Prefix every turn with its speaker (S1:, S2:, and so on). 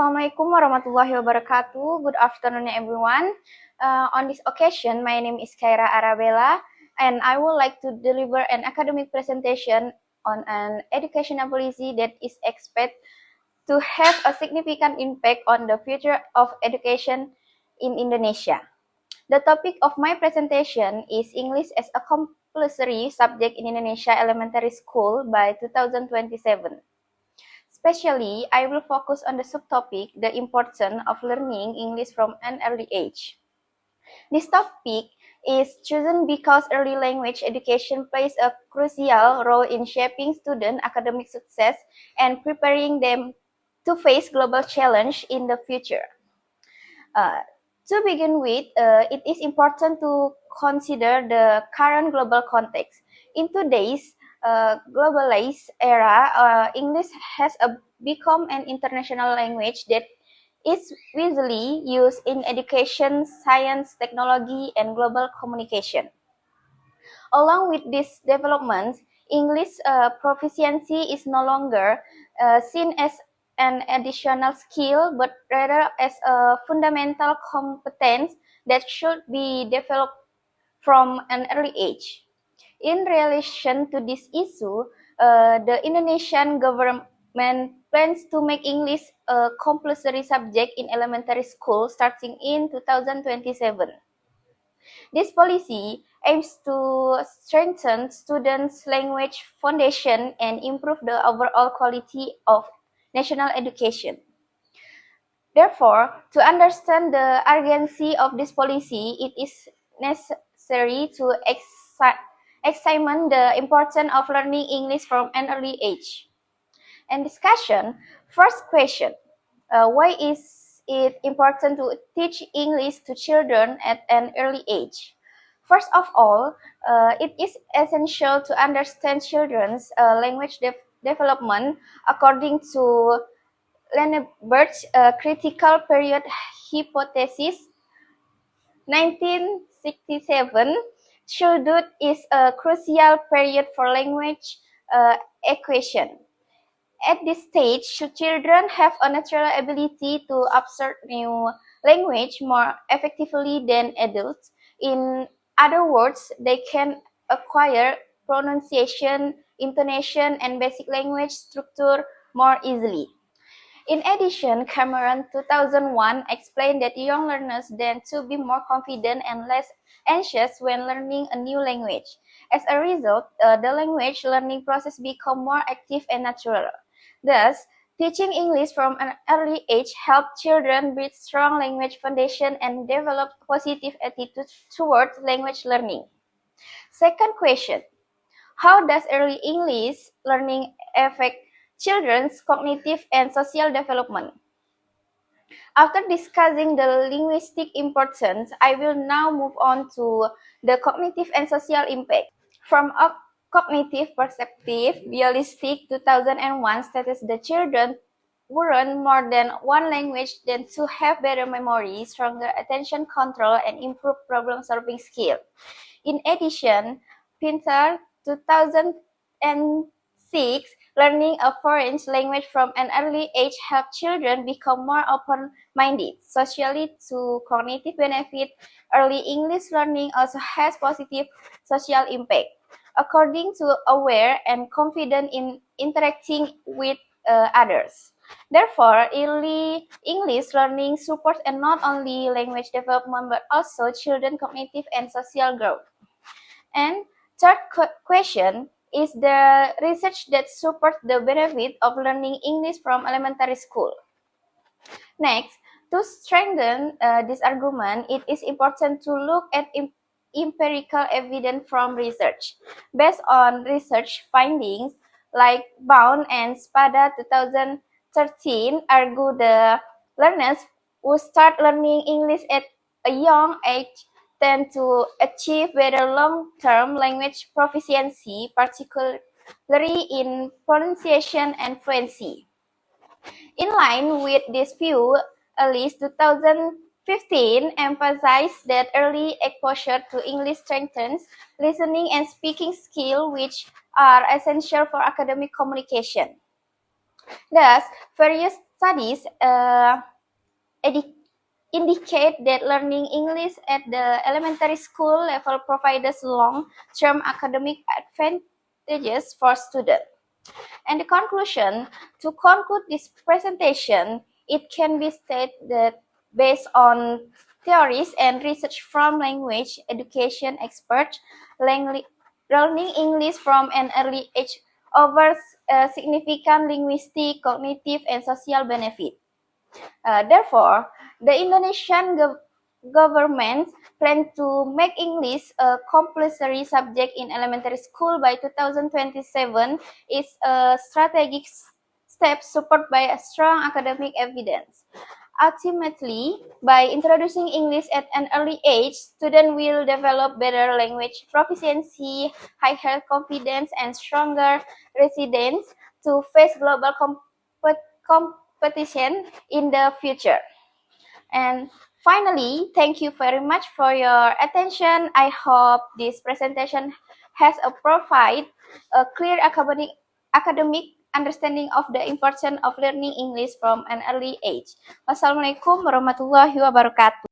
S1: Assalamualaikum warahmatullahi wabarakatuh. Good afternoon, everyone. On this occasion, my name is Kaira Arabella, and I would like to deliver an academic presentation on an educational policy that is expected to have a significant impact on the future of education in Indonesia. The topic of my presentation is English as a compulsory subject in Indonesia elementary school by 2027. Especially, I will focus on the subtopic, the importance of learning English from an early age. This topic is chosen because early language education plays a crucial role in shaping student academic success and preparing them to face global challenge in the future. To begin with, it is important to consider the current global context. In today's globalized era, English has become an international language that is widely used in education, science, technology, and global communication. Along with these developments, English proficiency is no longer seen as an additional skill, but rather as a fundamental competence that should be developed from an early age. In relation to this issue, the Indonesian government plans to make English a compulsory subject in elementary school starting in 2027. This policy aims to strengthen students' language foundation and improve the overall quality of national education. Therefore, to understand the urgency of this policy, it is necessary to examine the importance of learning English from an early age. And discussion, first question, why is it important to teach English to children at an early age? First of all, it is essential to understand children's language development according to Lenneberg's critical period hypothesis, 1967. Childhood is a crucial period for language acquisition. At this stage, children have a natural ability to absorb new language more effectively than adults. In other words, they can acquire pronunciation, intonation, and basic language structure more easily. In addition, Cameron 2001 explained that young learners tend to be more confident and less anxious when learning a new language. As a result, the language learning process becomes more active and natural. Thus, teaching English from an early age helps children build strong language foundation and develop positive attitudes towards language learning. Second question, how does early English learning affect children's cognitive and social development? After discussing the linguistic importance, I will now move on to the cognitive and social impact. From a cognitive perspective, Bialistic 2001 states that children who learn more than one language tend to have better memory, stronger attention control, and improved problem-solving skill. In addition, Pinter 2006, learning a foreign language from an early age helps children become more open-minded. Socially, to cognitive benefit, early English learning also has positive social impact. According to aware and confident in interacting with others. Therefore, early English learning supports and not only language development but also children cognitive and social growth. And third question is the research that supports the benefit of learning English from elementary school. Next, to strengthen this argument, it is important to look at empirical evidence from research. Based on research findings like Bound and Spada 2013 argue the learners who start learning English at a young age tend to achieve better long-term language proficiency, particularly in pronunciation and fluency. In line with this view, Alice 2015 emphasized that early exposure to English strengthens listening and speaking skills, which are essential for academic communication. Thus, various studies indicate that learning English at the elementary school level provides long-term academic advantages for students. And the conclusion, to conclude this presentation, it can be stated that based on theories and research from language education experts, learning English from an early age offers significant linguistic, cognitive, and social benefit. Therefore, the Indonesian government plans to make English a compulsory subject in elementary school by 2027 is a strategic step supported by a strong academic evidence. Ultimately, by introducing English at an early age, students will develop better language proficiency, higher confidence, and stronger resilience to face global competition in the future. And finally, thank you very much for your attention. I hope this presentation has provide a clear academic understanding of the importance of learning English from an early age. Wassalamualaikum warahmatullahi wabarakatuh.